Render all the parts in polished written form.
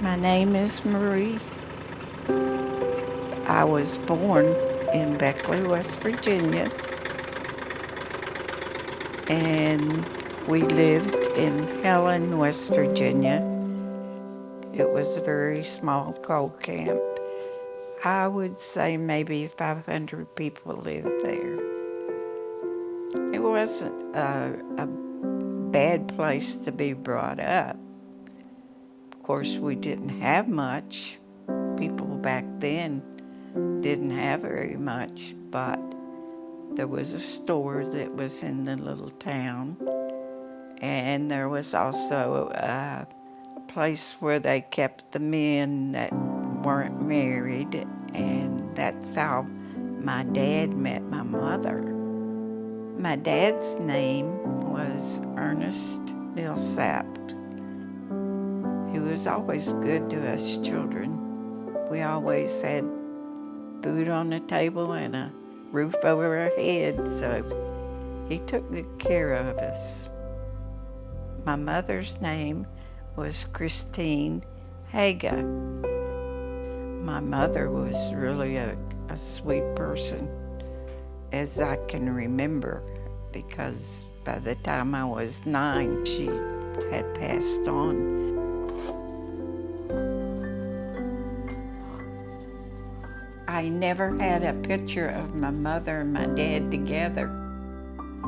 My name is Marie. I was born in Beckley, West Virginia, and we lived in Helen, West Virginia. It was a very small coal camp. I would say maybe 500 people lived there. It wasn't a bad place to be brought up. Of course, we didn't have much. People back then didn't have very much, but there was a store that was in the little town, and there was also a place where they kept the men that weren't married, and that's how my dad met my mother. My dad's name was Ernest Millsap. He was always good to us children. We always had food on the table and a roof over our heads, so he took good care of us. My mother's name was Christine Haga. My mother was really a sweet person, as I can remember, because by the time I was 9, she had passed on. I never had a picture of my mother and my dad together.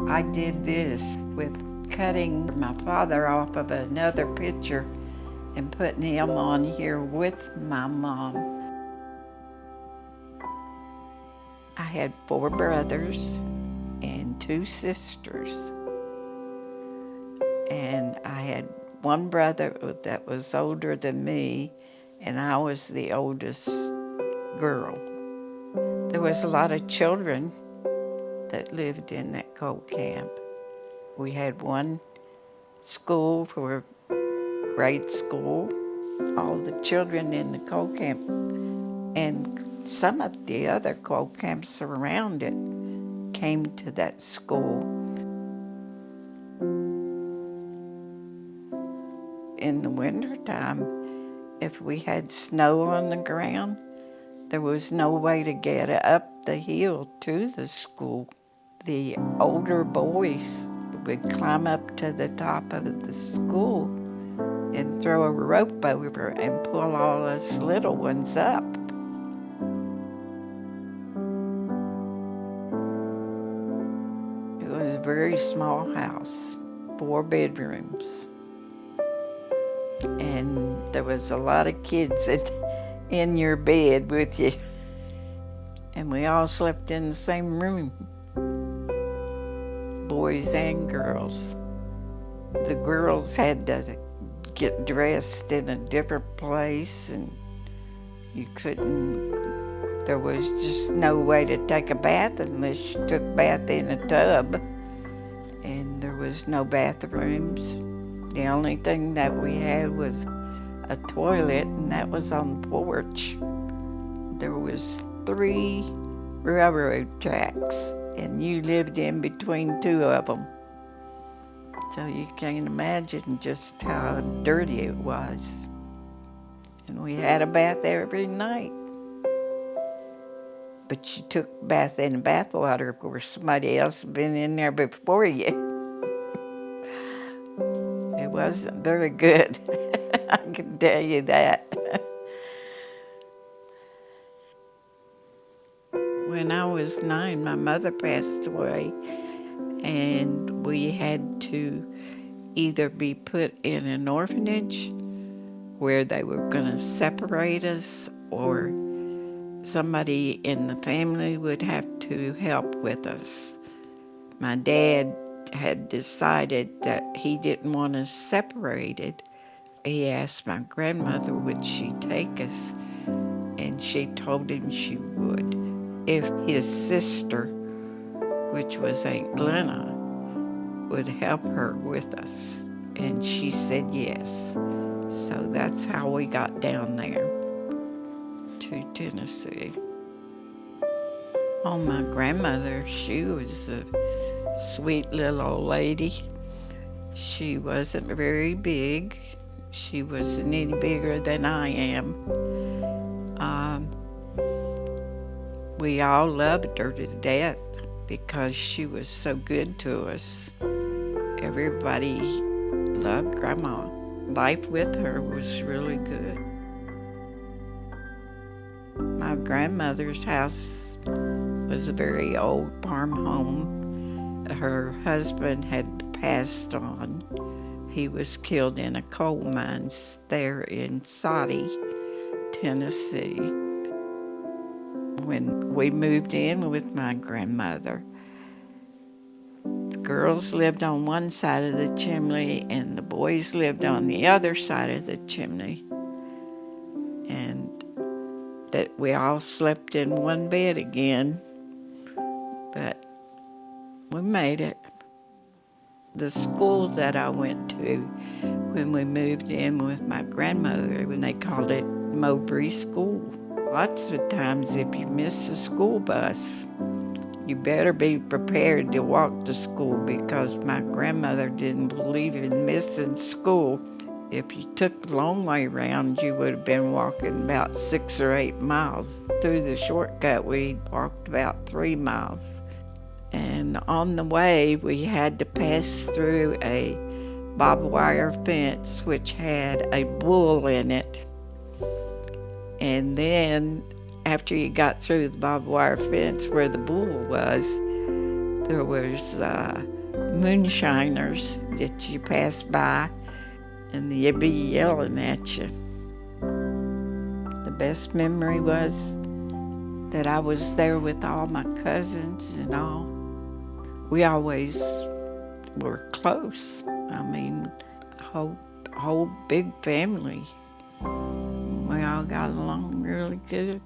I did this with cutting my father off of another picture and putting him on here with my mom. I had 4 brothers and 2 sisters. And I had one brother that was older than me, and I was the oldest girl. There was a lot of children that lived in that coal camp. We had one school for grade school. All the children in the coal camp and some of the other coal camps around it came to that school. In the wintertime, if we had snow on the ground, there was no way to get up the hill to the school. The older boys would climb up to the top of the school and throw a rope over and pull all us little ones up. It was a very small house, 4 bedrooms. And there was a lot of kids in your bed with you. And we all slept in the same room, boys and girls. The girls had to get dressed in a different place, and there was just no way to take a bath unless you took a bath in a tub. And there was no bathrooms. The only thing that we had was a toilet, and that was on the porch. There was 3 railroad tracks, and you lived in between 2 of them. So you can imagine just how dirty it was. And we had a bath every night. But you took a bath in bath water, of course, somebody else had been in there before you. It wasn't very good. I can tell you that. When I was 9, my mother passed away, and we had to either be put in an orphanage where they were going to separate us, or somebody in the family would have to help with us. My dad had decided that he didn't want us separated. He asked my grandmother would she take us, and she told him she would if his sister, which was Aunt Glenna, would help her with us. And she said yes. So that's how we got down there to Tennessee. Oh, my grandmother, she was a sweet little old lady. She wasn't very big. She wasn't any bigger than I am. We all loved her to death because she was so good to us. Everybody loved Grandma. Life with her was really good. My grandmother's house was a very old farm home. Her husband had passed on. He was killed in a coal mine there in Soddy, Tennessee. When we moved in with my grandmother, the girls lived on one side of the chimney and the boys lived on the other side of the chimney. And that we all slept in one bed again, but we made it. The school that I went to when we moved in with my grandmother, when they called it Mowbray School. Lots of times if you miss a school bus, you better be prepared to walk to school, because my grandmother didn't believe in missing school. If you took the long way around, you would have been walking about 6 or 8 miles. Through the shortcut, we walked about 3 miles. And on the way, we had to pass through a barbed wire fence which had a bull in it. And then after you got through the barbed wire fence where the bull was, there was moonshiners that you passed by, and they'd be yelling at you. The best memory was that I was there with all my cousins and all. We always were close. I mean, whole big family. We all got along really good.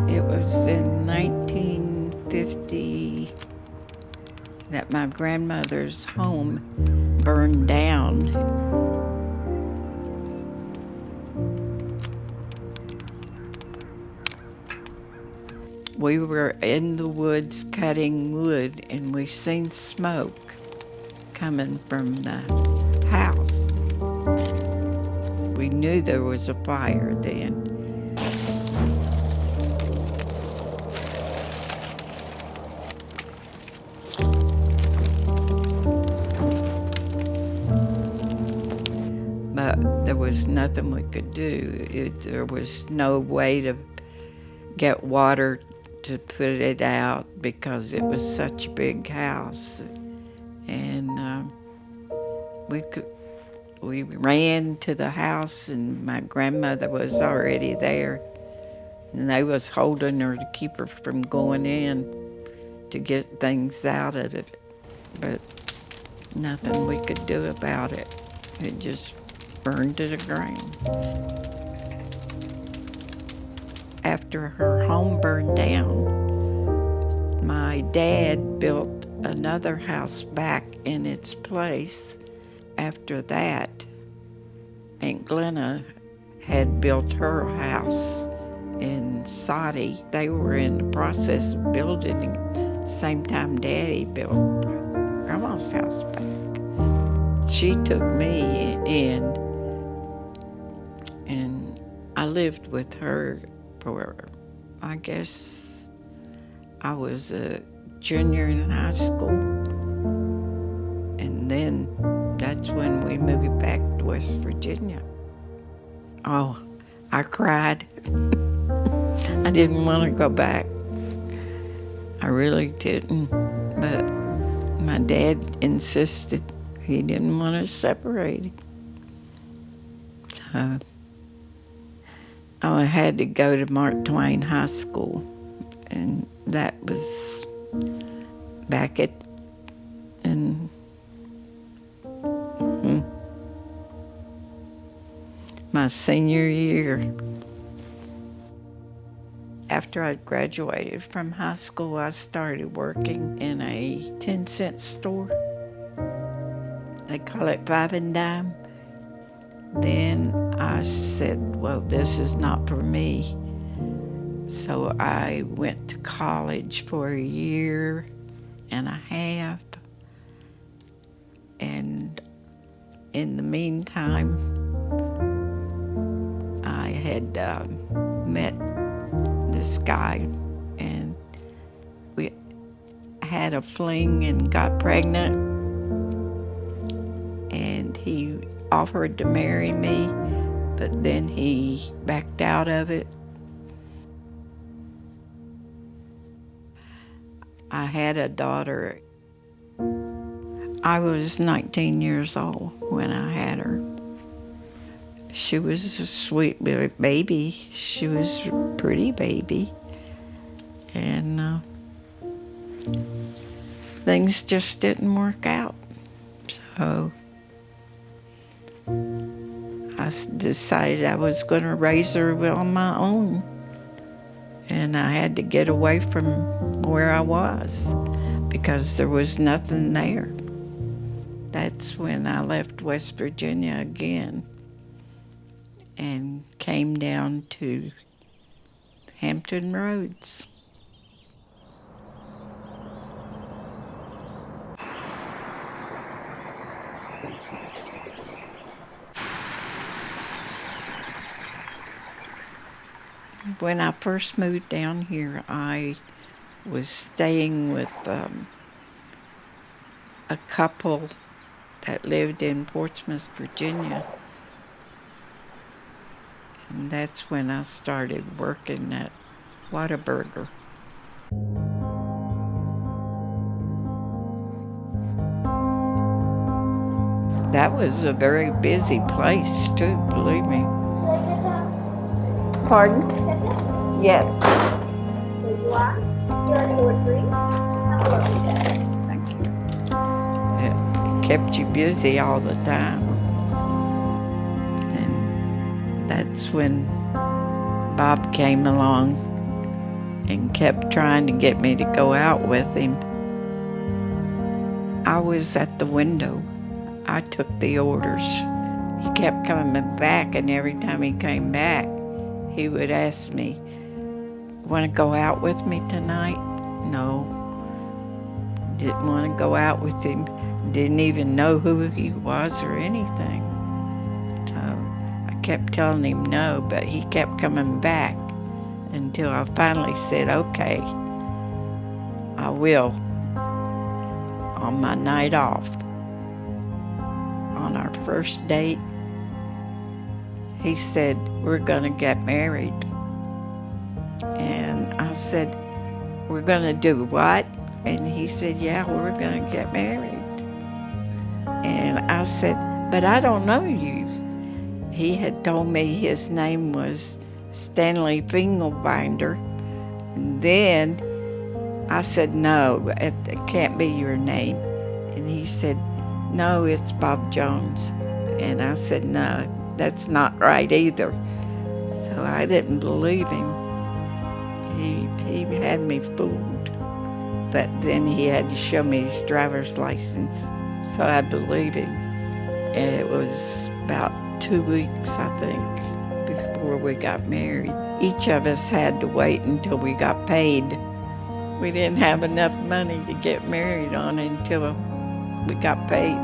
It was in 1950 that my grandmother's home burned down. We were in the woods cutting wood, and we seen smoke coming from the house. We knew there was a fire then. But there was nothing we could do. There was no way to get water to put it out because it was such a big house. And we ran to the house, and my grandmother was already there. And they was holding her to keep her from going in to get things out of it, but nothing we could do about it. It just burned to the ground. After her home burned down, my dad built another house back in its place. After that, Aunt Glenna had built her house in Saudi. They were in the process of building it same time Daddy built Grandma's house back. She took me in, and I lived with her for, I guess, I was a junior in high school. And then that's when we moved back to West Virginia. Oh, I cried. I didn't want to go back. I really didn't. But my dad insisted. He didn't want us separated. So I had to go to Mark Twain High School. And that was back in my senior year. After I graduated from high school, I started working in a 10-cent store. They call it Five and Dime. Then I said, well, this is not for me. So I went to college for a year and a half. And in the meantime, I had met this guy, and we had a fling and got pregnant, and he offered to marry me, but then he backed out of it. I had a daughter. I was 19 years old when I had her. She was a sweet baby. She was a pretty baby. And things just didn't work out. So I decided I was going to raise her on my own. And I had to get away from where I was because there was nothing there. That's when I left West Virginia again and came down to Hampton Roads. When I first moved down here, I was staying with a couple that lived in Portsmouth, Virginia. And that's when I started working at Whataburger. That was a very busy place too, believe me. Pardon? Yes. There you are. You're on board 3. Have a lovely day. Thank you. It kept you busy all the time. And that's when Bob came along and kept trying to get me to go out with him. I was at the window. I took the orders. He kept coming back, and every time he came back, he would ask me, want to go out with me tonight? No. Didn't want to go out with him. Didn't even know who he was or anything. So I kept telling him no, but he kept coming back until I finally said, okay, I will on my night off. On our first date, he said, we're going to get married. And I said, we're going to do what? And he said, yeah, we're going to get married. And I said, but I don't know you. He had told me his name was Stanley Fingelbinder. And then I said, no, it can't be your name. And he said, no, it's Bob Jones. And I said, no, that's not right either. So I didn't believe him. He had me fooled. But then he had to show me his driver's license, so I believed him. And it was about 2 weeks, I think, before we got married. Each of us had to wait until we got paid. We didn't have enough money to get married on until we got paid.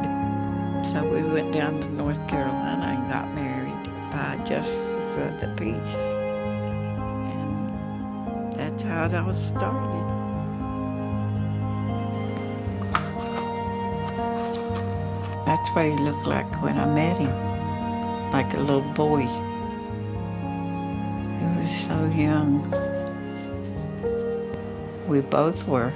So we went down to North Carolina and got married by justice of the peace. And that's how it all started. That's what he looked like when I met him, like a little boy. He was so young. We both were.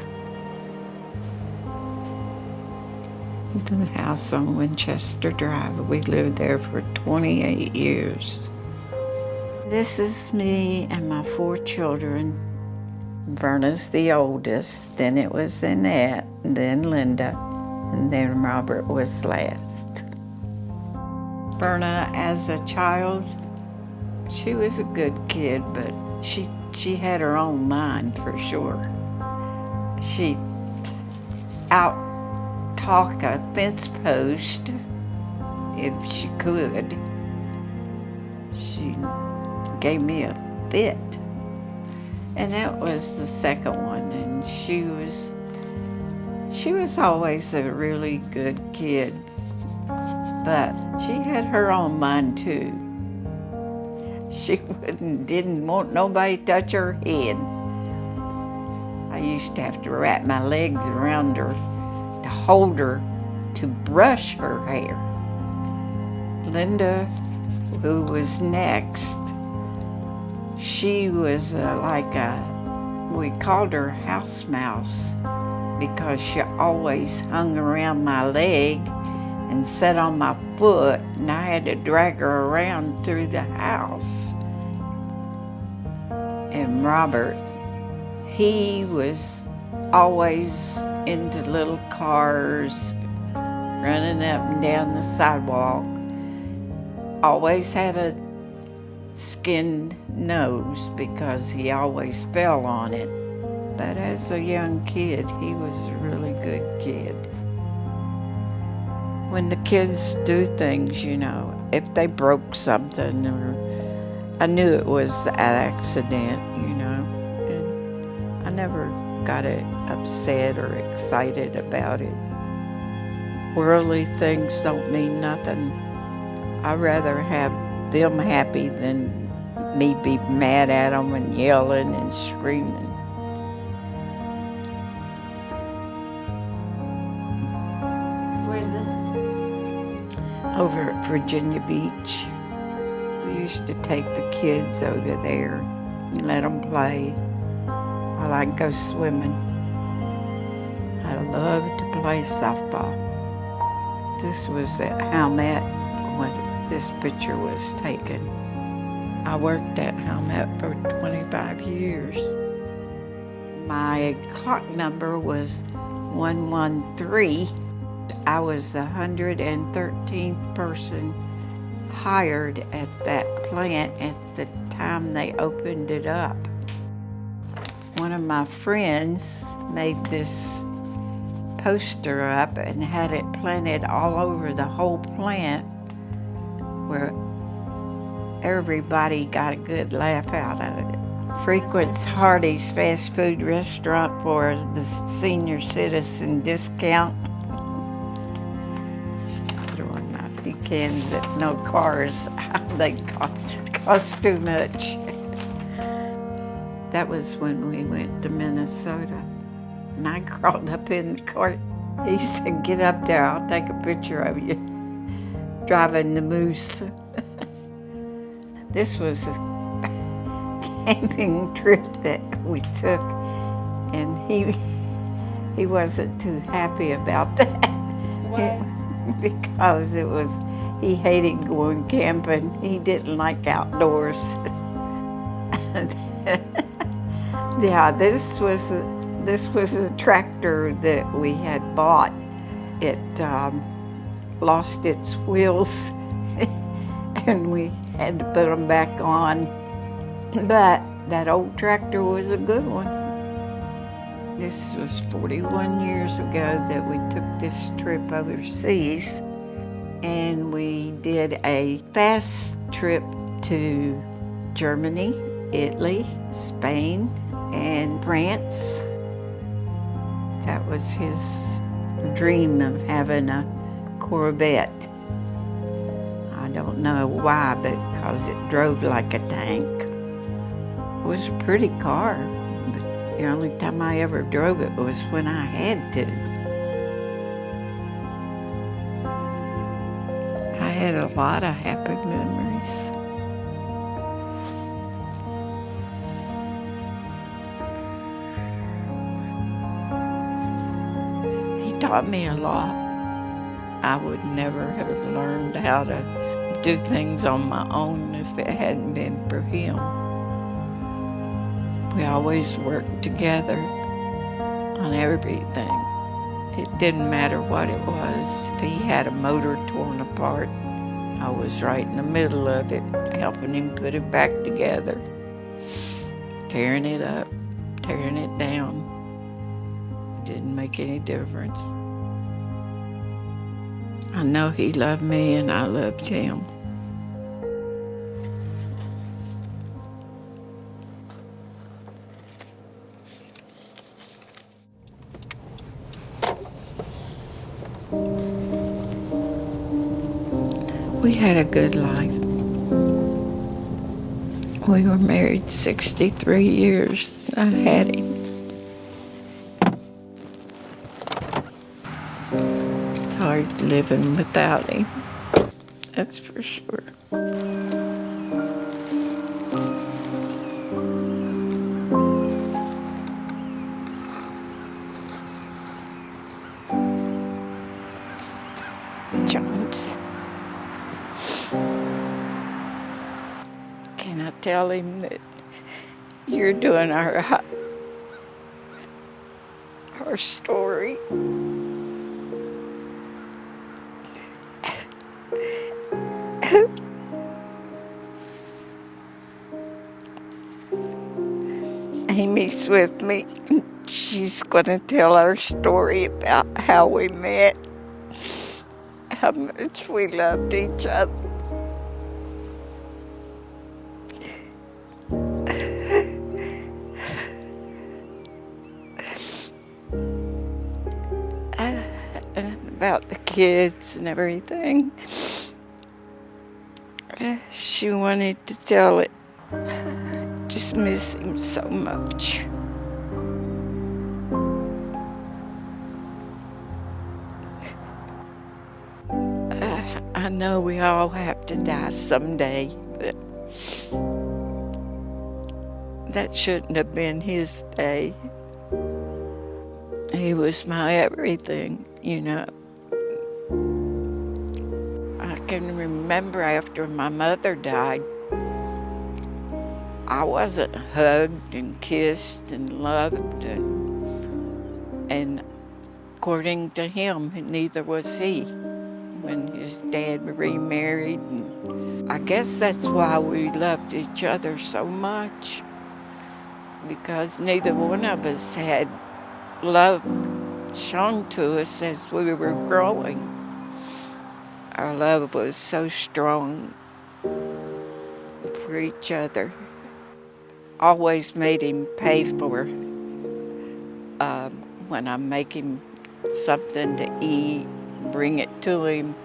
The house on Winchester Drive, we lived there for 28 years. This is me and my 4 children. Verna's the oldest, then it was Annette, and then Linda, and then Robert was last. Verna, as a child, she was a good kid, but she had her own mind for sure. She'd out-talk a fence post if she could. She gave me a fit. And that was the second one, and she was always a really good kid, but she had her own mind too. She didn't want nobody to touch her head. I used to have to wrap my legs around her to hold her to brush her hair. Linda, who was next, she was we called her house mouse because she always hung around my leg and sat on my foot, and I had to drag her around through the house. And Robert, he was always into little cars, running up and down the sidewalk, always had a skinned nose because he always fell on it. But as a young kid, he was a really good kid. When the kids do things, if they broke something, or I knew it was an accident, and I never got upset or excited about it. Worldly things don't mean nothing. I'd rather have them happy than me be mad at them and yelling and screaming. Where's this? Over at Virginia Beach. We used to take the kids over there and let them play while I'd go swimming. I loved to play softball. This was at Howmet when this picture was taken. I worked at Howmet for 25 years. My clock number was 113. I was the 113th person hired at that plant at the time they opened it up. One of my friends made this poster up and had it planted all over the whole plant where everybody got a good laugh out of it. Frequents Hardee's fast food restaurant for the senior citizen discount. Just throwing my pecans at no cars. They cost too much. That was when we went to Minnesota. And I crawled up in the cart. He said, get up there, I'll take a picture of you driving the moose. This was a camping trip that we took, and he wasn't too happy about that. Why? Because he hated going camping. He didn't like outdoors. Yeah, this was This was a tractor that we had bought. It lost its wheels and we had to put them back on. But that old tractor was a good one. This was 41 years ago that we took this trip overseas, and we did a fast trip to Germany, Italy, Spain, and France. That was his dream of having a Corvette. I don't know why, but because it drove like a tank. It was a pretty car, but the only time I ever drove it was when I had to. I had a lot of happy memories. He taught me a lot. I would never have learned how to do things on my own if it hadn't been for him. We always worked together on everything. It didn't matter what it was. If he had a motor torn apart, I was right in the middle of it, helping him put it back together, tearing it up, tearing it down. It didn't make any difference. I know he loved me and I loved him. We had a good life. We were married 63 years. I had him. It's hard living without him. That's for sure. Jones. Can I tell him that you're doing our story? Amy's with me. She's going to tell our story about how we met, how much we loved each other. And about the kids and everything. She wanted to tell it. Just miss him so much. I know we all have to die someday, but that shouldn't have been his day. He was my everything, you know. I can remember after my mother died, I wasn't hugged and kissed and loved, and according to him, neither was he when his dad remarried. And I guess that's why we loved each other so much, because neither one of us had love shown to us as we were growing. Our love was so strong for each other. Always made him pay for when I make him something to eat, bring it to him.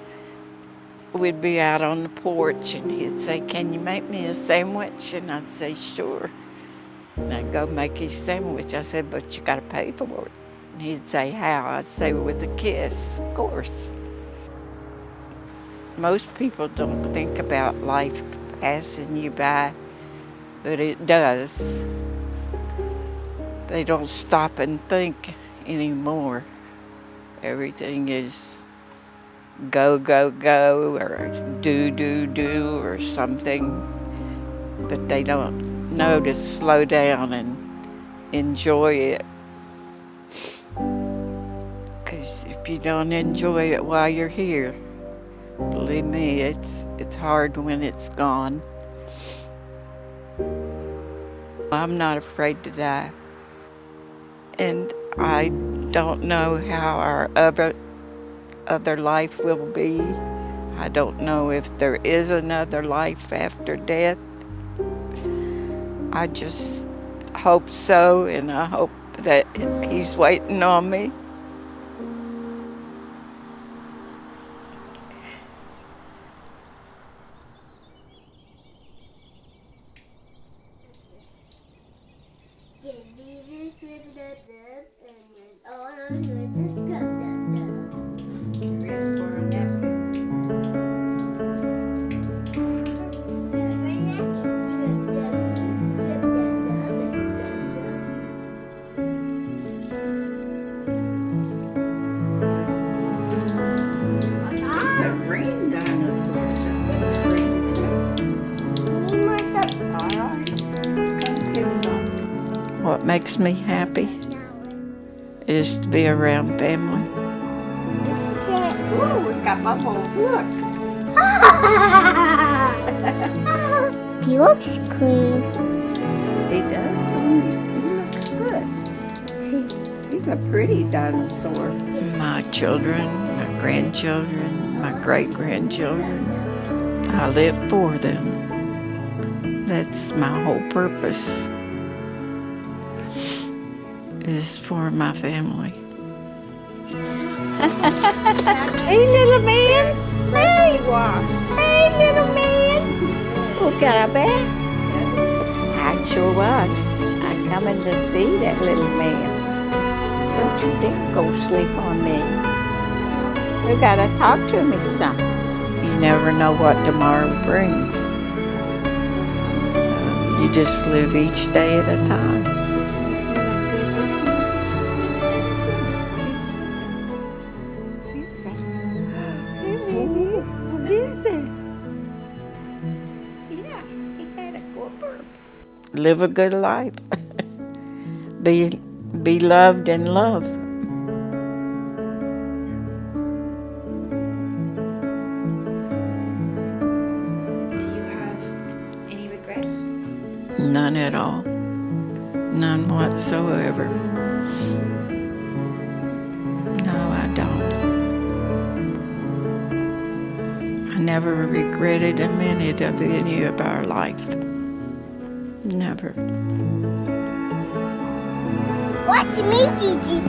We'd be out on the porch and he'd say, "Can you make me a sandwich?" And I'd say, "Sure." And I'd go make his sandwich. I said, "But you gotta pay for it." And he'd say, "How?" I'd say, "With a kiss, of course." Most people don't think about life passing you by, but it does. They don't stop and think anymore. Everything is go, go, go, or do, do, do, or something. But they don't know to slow down and enjoy it. 'Cause if you don't enjoy it while you're here, believe me, it's hard when it's gone. I'm not afraid to die. And I don't know how our other life will be. I don't know if there is another life after death. I just hope so, and I hope that he's waiting on me. It's a green dinosaur. What makes me happy is to be around family. Ooh, we've got bubbles. Look. He looks clean. He does. He looks good. He's a pretty dinosaur. My children, my grandchildren, my great-grandchildren, I live for them. That's my whole purpose, is for my family. Hey, little man. Hey. Hey, little man. Look at our back. I sure was. I'm coming to see that little man. Don't you dare go sleep on me. You gotta talk to me some. You never know what tomorrow brings. So you just live each day at a time. Live a good life. Be loved and love. Do you have any regrets? None at all. None whatsoever. No, I don't. I never regretted a minute of any of our life. Never. Watch me, Gigi.